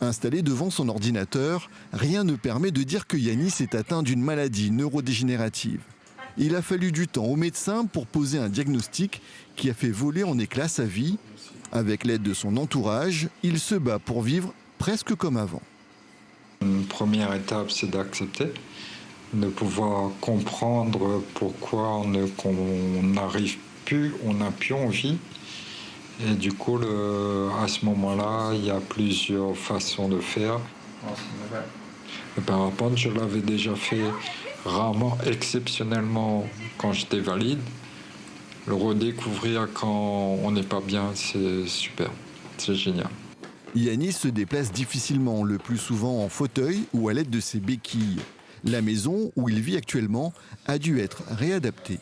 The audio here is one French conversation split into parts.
Installé devant son ordinateur, rien ne permet de dire que Yanis est atteint d'une maladie neurodégénérative. Il a fallu du temps au médecin pour poser un diagnostic qui a fait voler en éclats sa vie. Avec l'aide de son entourage, il se bat pour vivre presque comme avant. Une première étape, c'est d'accepter, de pouvoir comprendre pourquoi on n'arrive plus, on n'a plus envie. Et du coup, à ce moment-là, il y a plusieurs façons de faire. Le parapente, je l'avais déjà fait rarement, exceptionnellement quand j'étais valide. Le redécouvrir quand on n'est pas bien, c'est super, c'est génial. Yanis se déplace difficilement, le plus souvent en fauteuil ou à l'aide de ses béquilles. La maison où il vit actuellement a dû être réadaptée.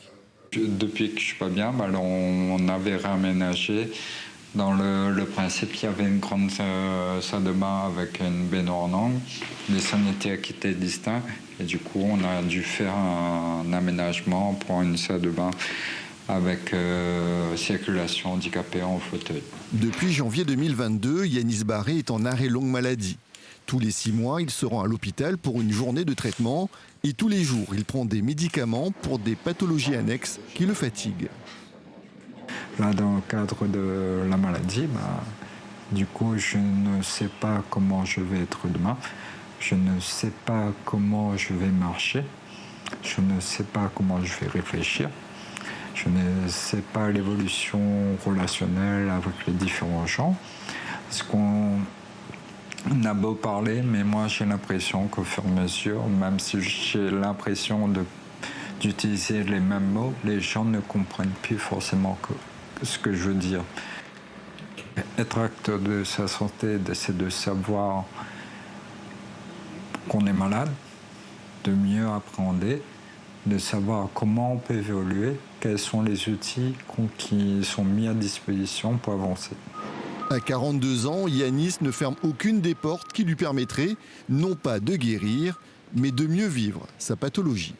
Depuis que je suis pas bien, on avait réaménagé dans le principe qu'il y avait une grande salle de bain avec une baignoire en angle. Les sanitaires qui étaient distincts et du coup on a dû faire un aménagement pour une salle de bain avec circulation handicapée en fauteuil. Depuis janvier 2022, Yanis Barré est en arrêt longue maladie. Tous les 6 mois, il se rend à l'hôpital pour une journée de traitement et tous les jours, il prend des médicaments pour des pathologies annexes qui le fatiguent. Là, dans le cadre de la maladie, du coup, je ne sais pas comment je vais être demain. Je ne sais pas comment je vais marcher. Je ne sais pas comment je vais réfléchir. Je ne sais pas l'évolution relationnelle avec les différents gens. Parce qu'on a beau parler, mais moi j'ai l'impression qu'au fur et à mesure, même si j'ai l'impression d'utiliser les mêmes mots, les gens ne comprennent plus forcément ce que je veux dire. Être acteur de sa santé, c'est de savoir qu'on est malade, de mieux appréhender, de savoir comment on peut évoluer, quels sont les outils qui sont mis à disposition pour avancer. À 42 ans, Yanis ne ferme aucune des portes qui lui permettraient non pas de guérir, mais de mieux vivre sa pathologie.